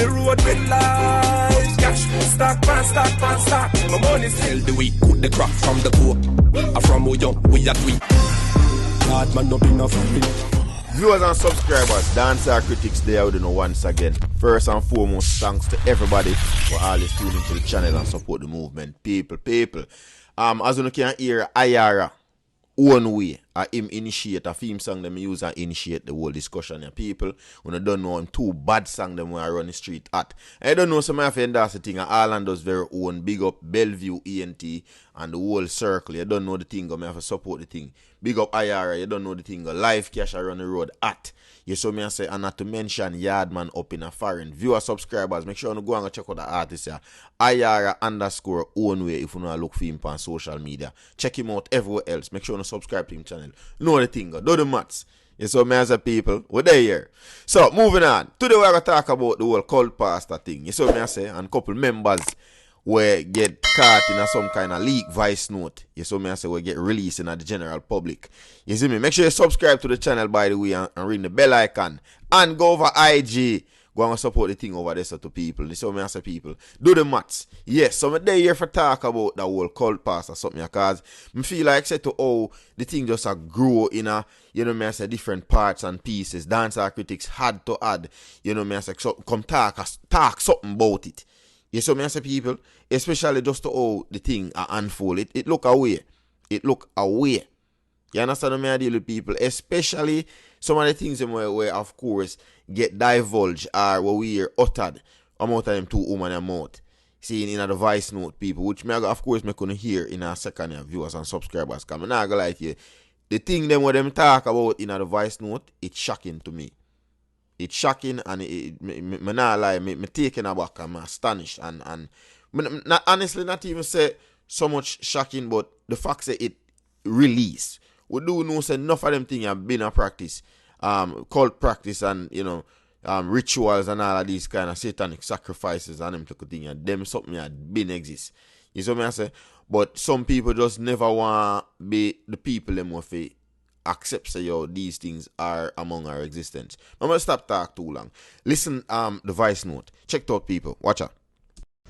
the road with lies. Cash, stack, pan, stack, pan, stack. My money still the week, put the crop from the poor. From who young, we are tweet. Hard man, no be no friend. Viewers and subscribers, Dancehall Critics there with you once again. First and foremost, thanks to everybody for always tuning into the channel and support the movement. People. As you can hear, Ayara, one way, him initiate a theme song them use and initiate the whole discussion. And people, when you don't know him, two bad song them when I run the street at. I don't know some of you that's the thing, and Orlando's very own, big up Bellevue ENT and the whole circle. You don't know the thing, I have to support the thing. Big up IRA, you don't know the thing, Live Cash around the road at. You saw me and say, and not to mention Yardman up in a foreign. Viewer subscribers, make sure you go and check out the artist here. IRA _ own way if you want to look for him on social media. Check him out everywhere else. Make sure you subscribe to him channel. Know the thing, do the maths. You saw me as a people, we're there here. So, moving on. Today we're going to talk about the whole cult pastor thing. You saw me I say, and couple members where get caught in some kind of leak voice note. You saw me I say we get released in the general public. You see me? Make sure you subscribe to the channel by the way and ring the bell icon. And go over IG. Go and support the thing over there so to people. You saw me I say people. Do the maths. Yes, so I'm there here for talk about the whole cult pass or something because I feel like say to how the thing just grow in a, you know me I say different parts and pieces. Dancehall Critics had to add, you know me I say so, come talk something about it. You saw me as a people, especially just to how the thing unfold. It look away. It look away. You understand me I deal with people, especially some of the things where of course get divulged or where we are uttered. I'm out of them two woman and mouth. Seeing in the voice note people, which me of course me couldn't hear in a second year viewers and subscribers. Cause I'm not gonna lie to you. The thing them what them talk about in the voice note, it's shocking to me. It's shocking and me not lie, me taken aback and I'm astonished and not, honestly not even say so much shocking, but the fact that it released. We do know say enough of them things have been a practice, cult practice and you know rituals and all of these kind of satanic sacrifices and them type of thing and them something that been exist. You see what I say? But some people just never want be the people them with it. Accept say yo these things are among our existence. I'm gonna stop talk too long. Listen the voice note. Check it out people. Watch out.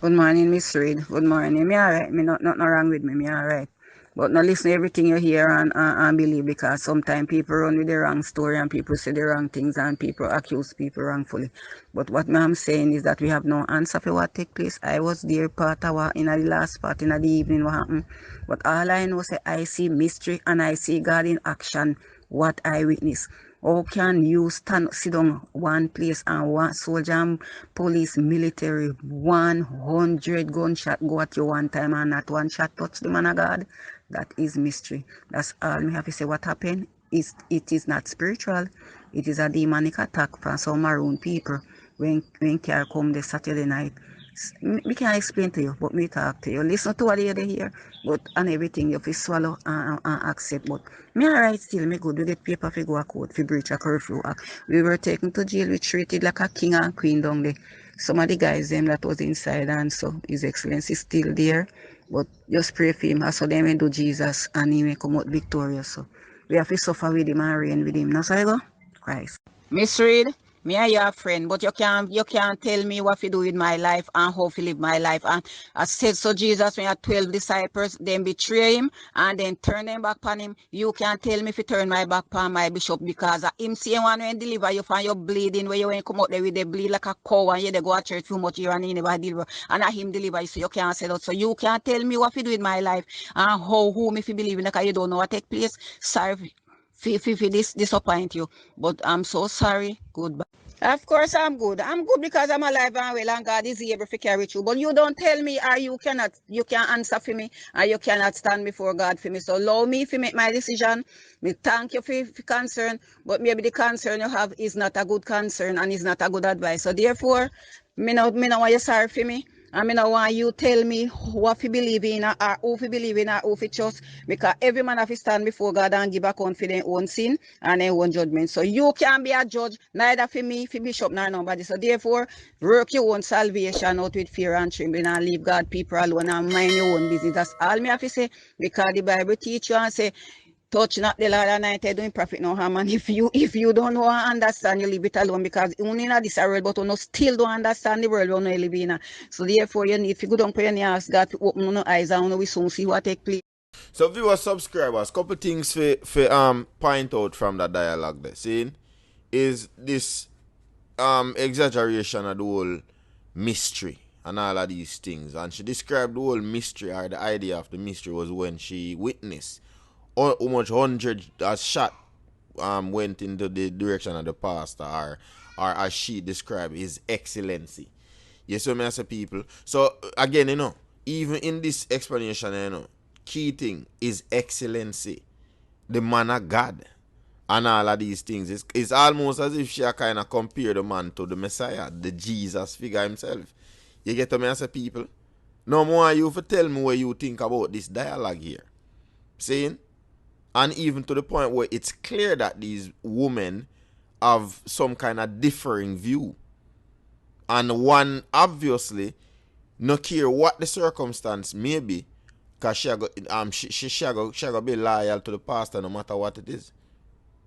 Good morning, Miss Reid. Good morning. Me alright. Me nothing wrong with me. Me alright. But now listen to everything you hear and believe because sometimes people run with the wrong story and people say the wrong things and people accuse people wrongfully. But what I'm saying is that we have no answer for what take place. I was there part of what in the last part in the evening what happened. But all I know is I see mystery and I see God in action, what I witness. How can you sit down one place and one soldier and police, military, 100 gunshot go at you one time and not one shot touch the man of God? That is mystery. That's all me have to say. What happened is it is not spiritual. It is a demonic attack from some maroon people when car come the Saturday night. We can't explain to you, but me talk to you. Listen to what you hear, but and everything you fi swallow and accept. But me alright still, me good. We get paper fi go a court fi breach a curfew act. We were taken to jail. We treated like a king and queen down there. Some of the guys them that was inside and so His Excellency is still there. But just pray for him. So they may do Jesus and he may come out victorious. So we have to suffer with him and reign with him. Now so I go? Christ. Miss Reid. Me and your friend, but you can't tell me what to do with my life and how to live my life. And I said so Jesus when you had 12 disciples, then betray him and then turn them back on him. You can't tell me if you turn my back on my bishop because him say one when deliver you from your bleeding where you when you come out there with the bleed like a cow and you they go to church too much here and he never deliver. And him deliver you so you can't say that. So you can't tell me what to do with my life and whom if you believe in because you don't know what take place. Sorry. This disappoint you, but I'm so sorry. Goodbye. Of course I'm good. I'm good because I'm alive and well and God is able to carry through. But you don't tell me or you can't answer for me or you cannot stand before God for me. So allow me to make my decision. Me thank you for concern, but maybe the concern you have is not a good concern and is not a good advice. So therefore, me no want you sorry for me. I mean, I want you tell me what to believe in or who to believe in or who to trust because every man have to stand before God and give account for their own sin and their own judgment. So you can't be a judge, neither for me, for bishop, nor nobody. So therefore, work your own salvation out with fear and trembling and leave God people alone and mind your own business. That's all me have to say because the Bible teach you and say, touch not the Lord anointed doing profit no harm. And if you don't know and understand, you leave it alone, because only in this world, but you still don't understand the world you live in. So therefore, you need to go down for your ask God to open your eyes and we soon see what take place. So viewers, subscribers, couple things for point out from that dialogue there. Seeing is this exaggeration of the whole mystery and all of these things. And she described the whole mystery, or the idea of the mystery was when she witnessed how much 100 shot went into the direction of the pastor, or as she described, his excellency. Yes, so many people. So again, even in this explanation, key thing is excellency, the man of God, and all of these things. It's almost as if she kind of compared the man to the Messiah, the Jesus figure himself. You get to me as a people? No more you for tell me what you think about this dialogue here. Saying? And even to the point where it's clear that these women have some kind of differing view. And one obviously no care what the circumstance may be, because she go be loyal to the pastor no matter what it is.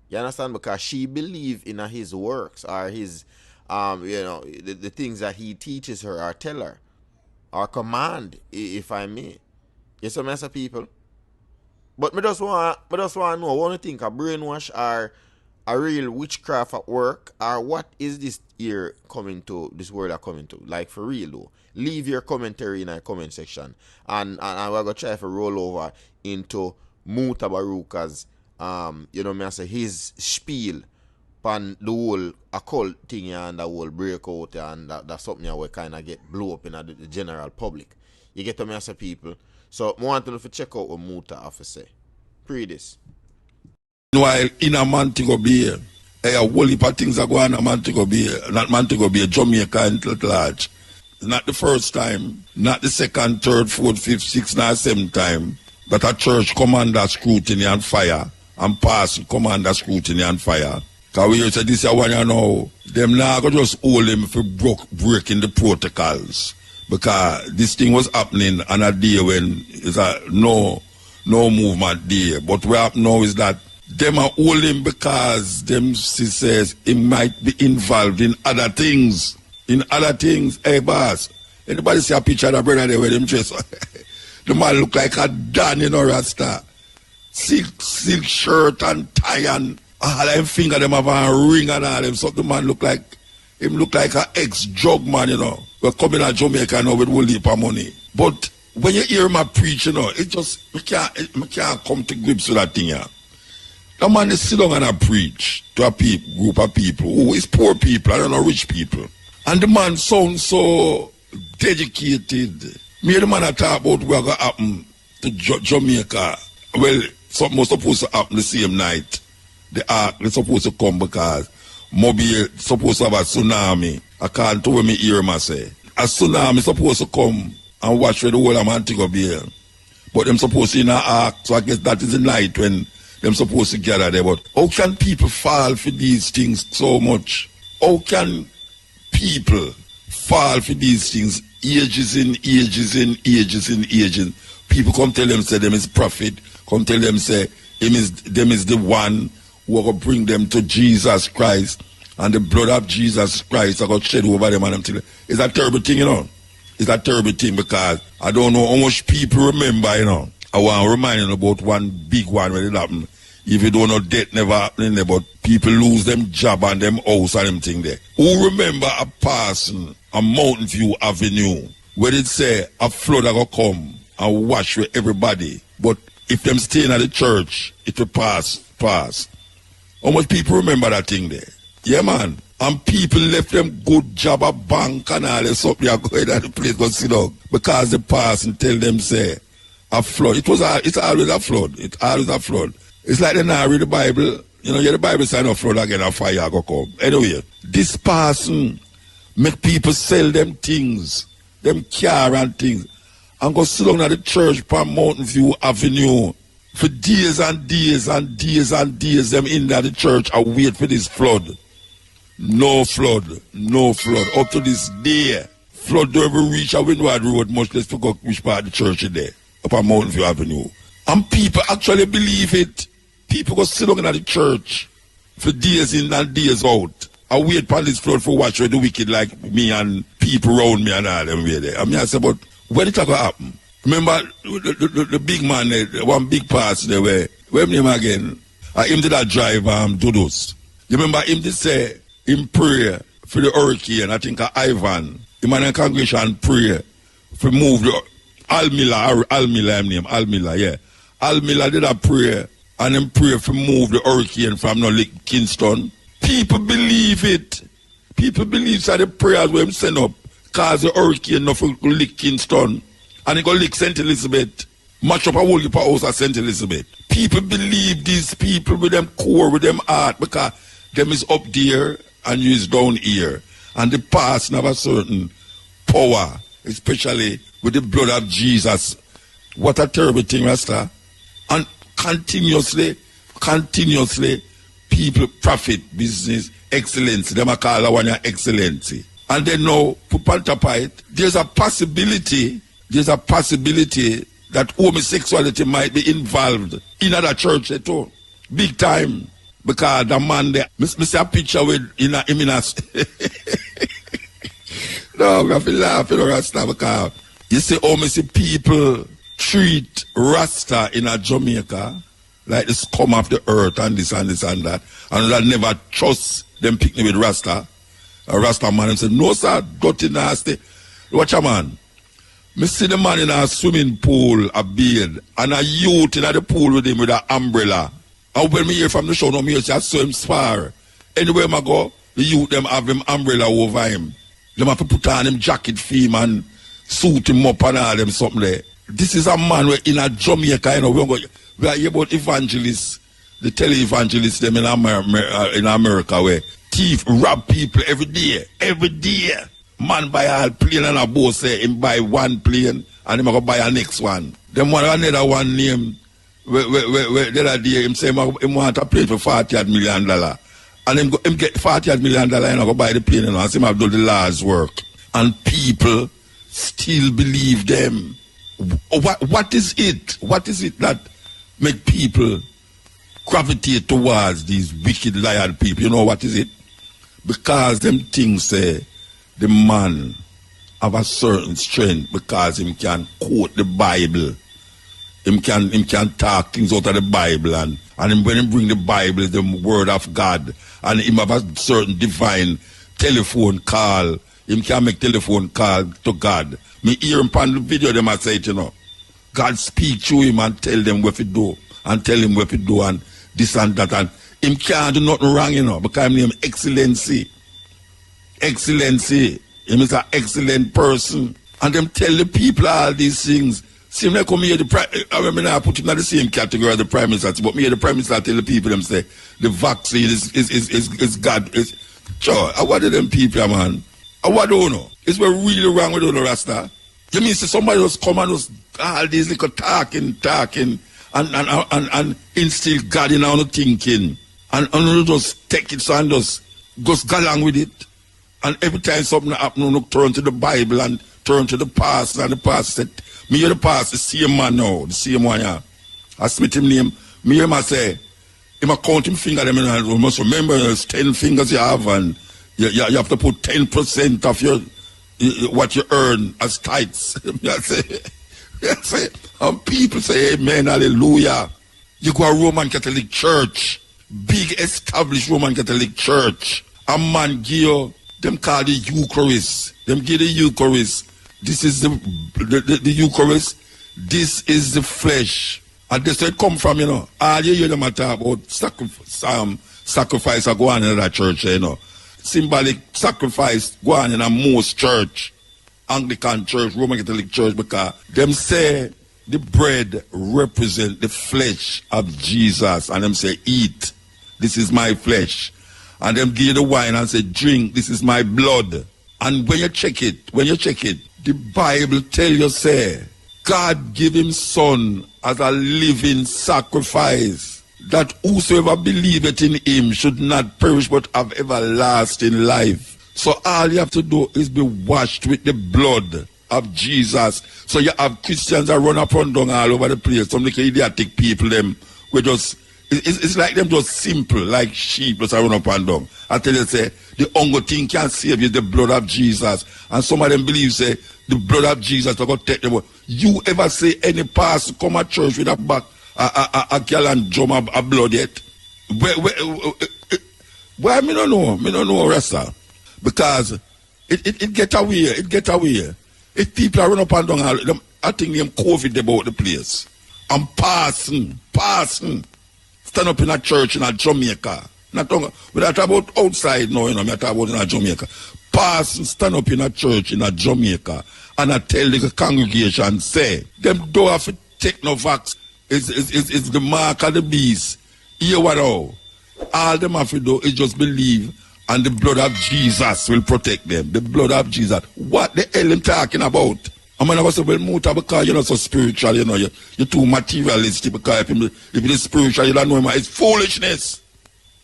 You understand? Because she believe in his works, or his the things that he teaches her or tell her or command, if I may. Yes, some mess of people. But me just want to know, what do you think, a brainwash or a real witchcraft at work, or what is this here coming to, this world are coming to? Like for real though. Leave your commentary in our comment section. And we're gonna try to roll over into Muta Baruka's me I say his spiel on the whole occult thing and the whole breakout, and that's something that we kind of get blow up in the general public. You get to me as a people. So I want to check out what Muta have to say. Pre this. While in a Montego Bay, a whole heap of things are going on in Montego Bay, not Montego Bay, Jamaica and at large. Not the first time, not the second, third, fourth, fifth, sixth, nor seventh time that a church come under scrutiny and fire, and pass come under scrutiny and fire. Because we say this one, them now go just hold them for breaking the protocols. Because this thing was happening on a day when it's a no movement day. But what happened now is that them are holding because them says it might be involved in other things. Hey boss, anybody see a picture of the brother there with them dress? The man look like a Dan in a Rasta. Silk shirt and tie and all them finger them have a ring and all them. So the man look like an ex-drug man, We're coming to Jamaica now with a whole heap of money. But when you hear him preach, it just, we can't come to grips with that thing, The man is sit down and preach to a group of people who is poor people, I don't know, rich people. And the man sounds so dedicated. Me and the man talk about what's going to happen to Jamaica. Well, something was supposed to happen the same night. The ark is supposed to come because Mobile supposed to have a tsunami. I can't tell me hear him say. A tsunami supposed to come and watch where the whole of Montego Bay. But them supposed to in an ark, so I guess that is the night when them supposed to gather there. But how can people fall for these things so much? How can people fall for these things ages in ages? People come tell them say them is prophet, come tell them say them is the one who will bring them to Jesus Christ, and the blood of Jesus Christ are going to shed over them and them. It's a terrible thing, It's a terrible thing because I don't know how much people remember, I want to remind you about one big one when it happened. If you don't know, death never happening there, but people lose them job and them house and them thing there. Who remember a person on Mountain View Avenue where it say a flood are going to come and wash with everybody, but if them staying at the church, it will pass. How much people remember that thing there? Yeah, man. And people left them good job at bank and all this up there going at the place go sit down because the pass and tell them say a flood. It's always a flood. It's always a flood. It's like they now read the Bible. The Bible say no flood again, a fire go come. Anyway, this person make people sell them things, them car and things, and go sit down at the church on Mountain View Avenue for days and days and days and days. Them in the church and wait for this flood. No flood. Up to this day, flood don't ever reach a Windward Road, much less to go which part of the church is there, up on Mountain View Avenue. And people actually believe it. People go sit down in the church for days in and days out. I wait for this flood for watch where the wicked like me and people around me and all them way there. I mean, I say, but when it going to happen? Remember the big man, one big pass there where name again? Him did that drive Dudos. You remember him did say in prayer for the hurricane, I think Ivan, the man in the congregation pray for move the Almila name, Almila, yeah. Almila did a prayer and then pray for move the hurricane from Kingston. People believe it. People believe that the prayers were sent up cause the hurricane not for lick Kingston. And it go lick St. Elizabeth. Match up a whole heap of house at St. Elizabeth. People believe these people with them core, with them heart, because them is up there and you is down here. And the past have a certain power, especially with the blood of Jesus. What a terrible thing, Rasta. And continuously, people profit business excellency. Them a call that one excellency. And then now, put on top of it, there's a possibility that homosexuality might be involved in other church at all. Big time. Because the man there, I see a picture with him in a no, I feel laughing at Rasta because you see how many people treat Rasta in a Jamaica like the scum of the earth and this and this and that. And that never trust them picking with Rasta. A Rasta man and say, no sir, dirty nasty. Watch a man. Me see the man in a swimming pool, a beard, and a youth in the pool with him with an umbrella. And when me hear from the show, no me hear so him spar. Anywhere I go, the youth them have him umbrella over him. Them have to put on him jacket for him and suit him up and all them something there. This is a man where in a Jamaica, you know, we are here about evangelists, the tele-evangelists them in America where thief rob people every day. Man buy a plane and a boat say him buy one plane and him go buy a next one. Them one another one name where the other day him say him want a plane for $40 million. And him get $40 million and go buy the plane and him have done the last work. And people still believe them. What is it? What is it that make people gravitate towards these wicked liar people? You know what is it? Because them things say the man have a certain strength because him can quote the Bible. Him can talk things out of the Bible and when he bring the Bible, the word of God, and him have a certain divine telephone call. Him can make telephone call to God. Me hear him on the video them I say it, you know. God speak to him and tell them what to do and tell him what to do and this and that and him can't do nothing wrong, you know, because him name Excellency. Excellency. Him is an excellent person. And them tell the people all these things. See him like come here I remember I put him in the same category as the Prime Minister, but me here the Prime Minister tell the people them say the vaccine is God. Sure, what do them people, man? What do you know? It's what really wrong with the Rasta. You mean say somebody just come and just all these little talking and instill God in our thinking and just take it so and just go along with it. And every time something happens, look, turn to the Bible and turn to the past. And the past said, me hear the past, the same man now, the same one, yeah. I spit him name. Me hear him say, him a count him finger them and you must remember there's 10 fingers you have and you have to put 10% of your what you earn as tithes. And people say, amen, hallelujah. You go to Roman Catholic Church, big established Roman Catholic Church. A man give you, them call the Eucharist. Them give the Eucharist. This is the Eucharist. This is the flesh. And this where it come from, you know. All you hear them talk about sacrifice or go on in that church, you know. Symbolic sacrifice go on in a most church. Anglican church, Roman Catholic church, because them say the bread represent the flesh of Jesus. And them say, eat. This is my flesh. And them give the wine and say, drink, this is my blood. And when you check it, the Bible tell you, say, God give him son as a living sacrifice, that whosoever believeth in him should not perish but have everlasting life. So all you have to do is be washed with the blood of Jesus. So you have Christians that run up and down all over the place. Some little idiotic people, them, we just It's like them just simple, like sheep just run up and down. I tell you, say, the only thing can save you is the blood of Jesus. And some of them believe, say, the blood of Jesus will go take them. You ever say any pastor come at church with a back, a gallon drum of blood yet? Why me don't know, Rasta. Because it get away. If people are run up and down, I think them COVID about the place. I'm passing. Stand up in a church in a Jamaica. We're not about outside now, you know, we're talking about in a Jamaica. Passing, stand up in a church in a Jamaica and I tell the congregation, say, them don't have to take no vax. It's the mark of the beast. Hear what all them have to do is just believe and the blood of Jesus will protect them. The blood of Jesus. What the hell I'm talking about? I'm going to say, well, Muta, because you're not so spiritual, you know, you're too materialistic, because if it is spiritual, you don't know him. It's foolishness.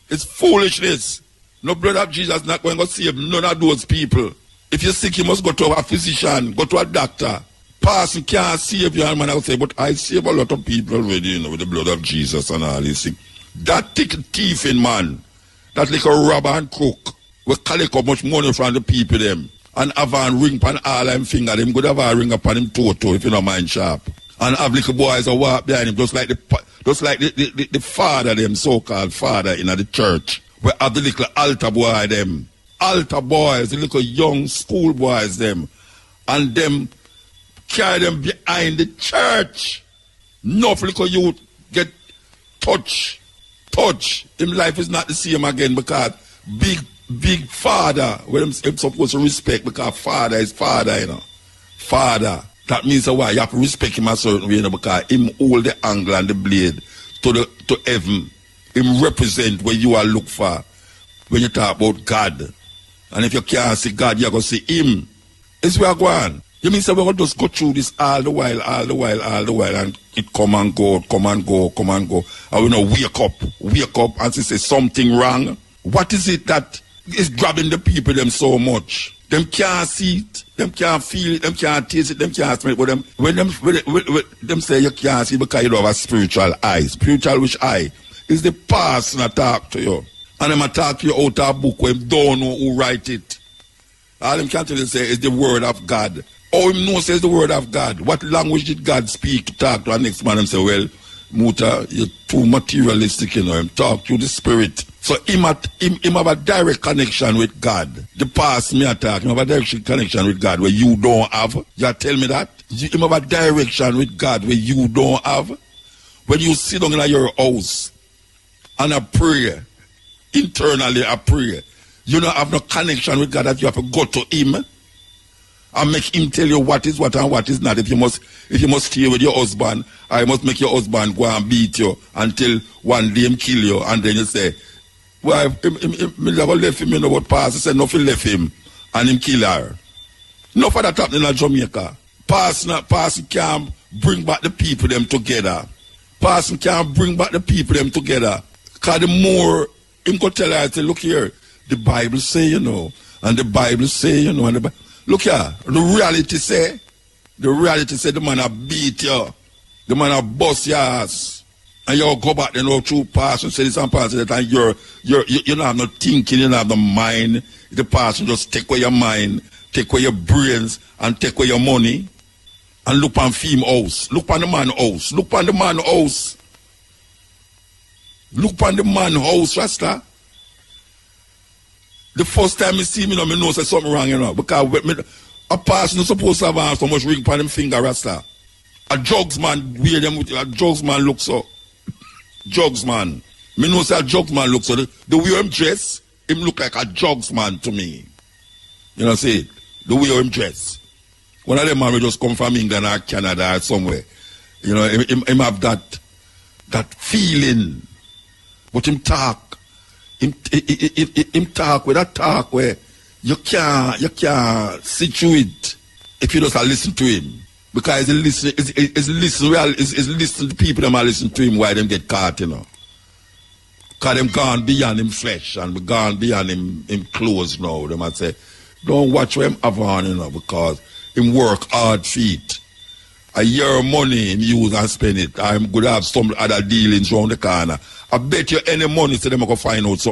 It's foolishness. No blood of Jesus not going to save none of those people. If you're sick, you must go to a physician, go to a doctor. Pastor can't save you, and man, I'll say, but I save a lot of people already, you know, with the blood of Jesus and all this thing. That thief in man, that little robber and crook, will collect how much money from the people them. And have a ring upon all them finger, them could have a ring upon him toto if you don't mind sharp. And have little boys a walk behind him, just like the father them, so-called father in the church. We have the little altar boy them. Altar boys, the little young school boys them. And them carry them behind the church. Enough little youth get touch. Him life is not the same again because big father, where I'm supposed to respect because father is father, you know. Father. That means why you have to respect him a certain way, you know, because him hold the angle and the blade to heaven. Him represent where you are look for when you talk about God. And if you can't see God, you're going to see him. It's where I go on. You mean so we're going to just go through this all the while, and it come and go. And we know wake up and say something wrong. What is it that is grabbing the people them so much? Them can't see it, them can't feel it, them can't taste it, them can't smell it. But when them say you can't see because you don't have a spiritual eye. Spiritual which eye? Is the past that talk to you. And them talk to you out of a book where them don't know who write it. All them can tell you say is the word of God. All him know says the word of God. What language did God speak to talk to our next man? Them say, well, Muta, you're too materialistic, you know. Him talk to the spirit. So him have a direct connection with God. The past me attack, him have a direct connection with God where you don't have. You tell me that? Him have a direction with God where you don't have. When you sit down in your house and a prayer, internally a prayer, you don't have no connection with God that you have to go to him and make him tell you what is what and what is not. If you must stay with your husband, I must make your husband go and beat you until one day him kill you, and then you say, well, him never left him, you know what Pastor said, nothing left him, and him kill her. No for that happening in Jamaica. Pastor can't bring back the people them together. Pastor can't bring back the people them together. Because the more him could tell her, say, look here, the Bible say, you know, and the Bible say, you know, and the look here, the reality say the man a beat you, the man a bust your ass, and you go back and go through past and say this and past that, and you don't have no thinking, you don't have no mind. The person just take away your mind, take away your brains, and take away your money, and look on film house, look on the man house, look on the man house, look on the man house, Rasta. The first time I see me, I know there's something wrong, you know, because a person is supposed to have so much ring on them finger, Rasta. A drugs man, a drugs man looks so. Drugs man. Me know say a drugs man looks so. The way him dress, him look like a drugs man to me. You know, say, the way him dress. One of them man will just come from England or Canada or somewhere. You know, him have that feeling. But him talk. Him talk with that talk where you can't sit through it if you just listen to him. Because he's listening to people that are listening to him while them get caught, you know. Because them gone beyond him flesh and gone beyond him clothes now. They might say, don't watch what him have on, you know, because him work hard feet. A year money him use and spend it. I'm going to have some other dealings around the corner. I bet you any money so them go find out so.